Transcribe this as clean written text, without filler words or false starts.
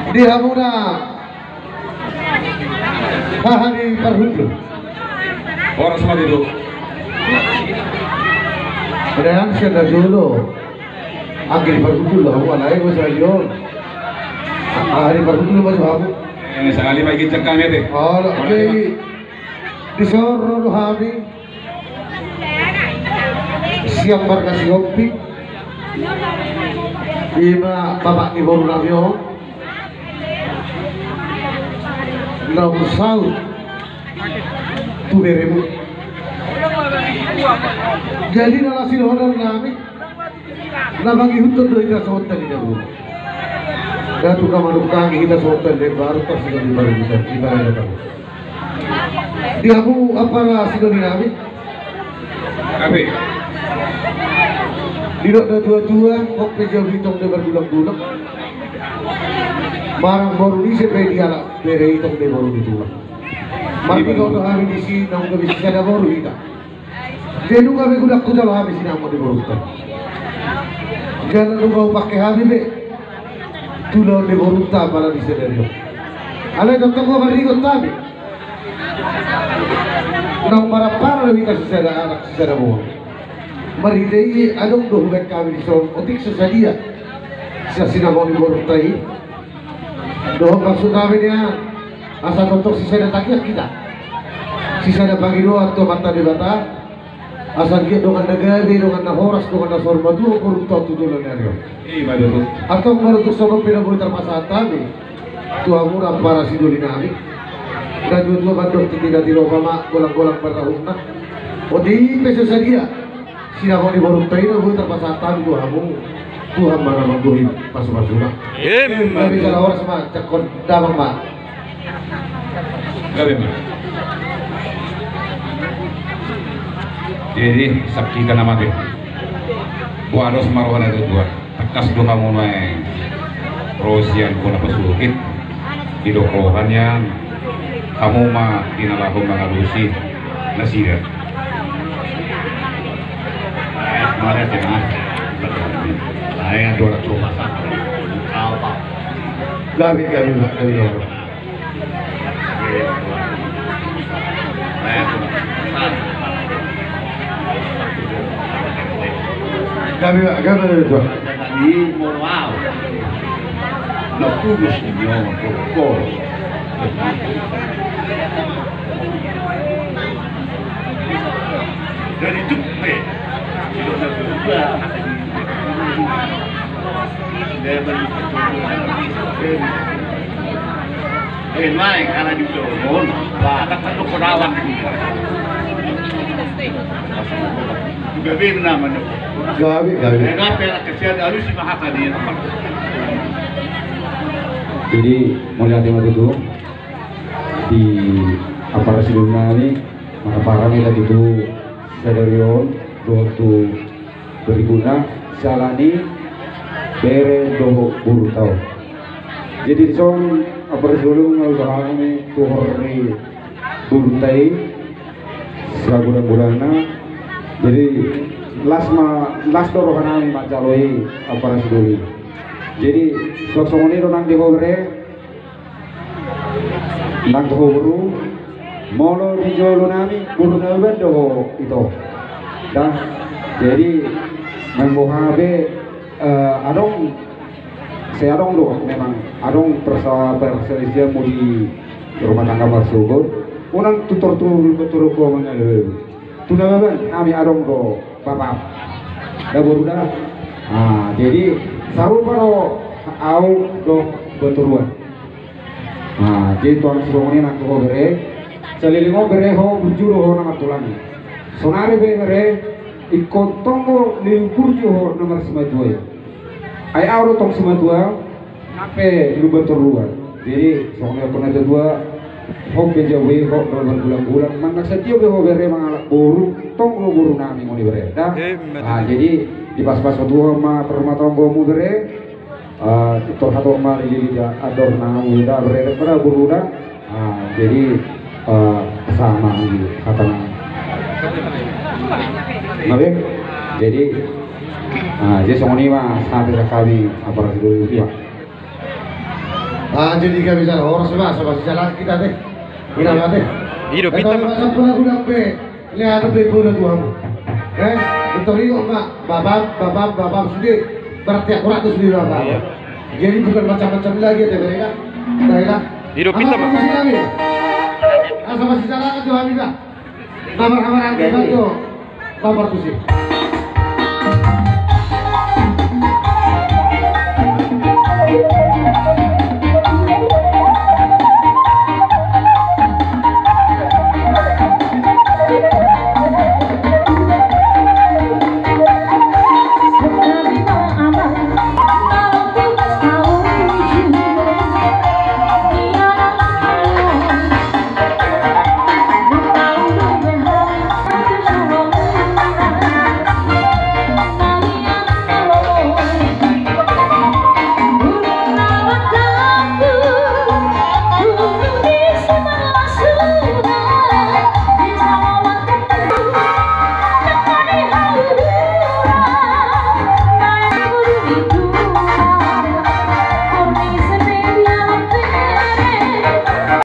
Dia muna kahani parhutlo. Oras mo dito. Kemudian siya dulu. Akhir parhutlo lah, wala ay mo sa yon. Hari parhutlo ba sa ako? Sekali may gitsak kami ate. Oh, okay. Disoro hami. Siap berkasih kopi. Ima bapak ibu nabio. Lau sau tu beremu. Jadi nalasi honor nami. Nabangi hutan do ita sotan ni dabu. Datu kamanuk kami kita sotan de baru pas sudah di baru kita ibarat tahu. Dia bu apa sudah nami? Kape. Tidak ada tua-tua, kok pejabat hitong de berbulan-bulan. Barang baru ni sampai dia lah bere hitong de baru itu. Mati kau tu hari di sini, namun kau bisa ada baru kita. Jadi kau begudak kuda lah habis ini amat di baru kita. Jangan kau pakai habis be. Tulau de baru kita pada di sini. Alai dokter kau beri kau tabi. Nang marapara lebih kasih saya anak saya bawa. Maridei adong doh buat kami di sana. Otik sesadia. Saya sinamau di baru tay. Doh maksud kami dia asal untuk sisa datangnya kita. Sisa ada pagi doa atau mata di bata. Asal kita dengan negara, dengan nahoras, dengan nasorma dua puluh tahun tujuan nereo. Iya betul. Atau menurut sama pina boleh terpasang kami. Tuhan murah para siduli kami. Dan dua bandung tidak dilopama golang-golang bertahun. Otik sesadia. Sila ko ni Borong tayo na buta pasatan ko hamong Tuhan mana mangguhin pasok-pasok. Tapi kalau orang sama cekon damang ma. Gabi ma. Jadi sakita nama dia. Buaros maruhan itu dua. Tekas dua kamu naik. Rosian ko na pasukit. Idokrohan yan. Kamu ma tinalahong mengalusi nasira. Mana tengah, saya dua rumah sakit. Apa? Gabi. Gabi itu. Di moral, nak kubus ni orang kokor. Dari tupe. Mai karena di Solomon, ada satu perawan juga bim namanya. Gabi. Kenapa yang kesian harus si mahakadi. Jadi melihat tema itu di aparat sebelumnya ini maka parami tadi itu Sadarion waktu berguna jalani bere doho buru tau. Jadi son aparat sebelum mengusahakan ini tuhori buru tai segala-galanya. Jadi las dorokan kami macaloi aparat sebelum. Jadi sok-sok ini nang dihore nang doho molo di jolo nami buru naben doho itu. Dah jadi membohabe saya adong doh memang adong perselisihan mau di rumah tangga bersyukur unang tutur betul ko mengalir tunaban kami adong doh bapak dah baru dah jadi saru paro au doh beturuan jadi tuan suruhnya nak ko bere selilingo bere ho bujuro ho nama tulani sonare bere ikut tonggo limpur jo nomor 92 ay auro tong 92 nape lu beturuan jadi soalnya pernah dua hok bejawe hok bulan-bulan mana saja be ho bere mangalak buru tonggo buru nami mau bere dah jadi di pas-pas dua ma perumah tonggo mu bere itu hato ma lili ador namu dah bere pada buru dah jadi sama gitu kata Nabi, jadi jadi soalnya mah sampai sekali aparat itu ya. Jadi kami bicara orang sama si jalan kita deh. Ina deh. Hidup kita mah. Kalau pula udah be, lihat be pula tuh kamu. Itu rio mak, bapak sudah berarti akurat tuh sudah bapak. Iya. Jadi bukan macam-macam lagi deh mereka. Mereka. Hidup kita mah. Sama si jalan tuh kami dah. Nomor kita tuh, nomor tuh sih.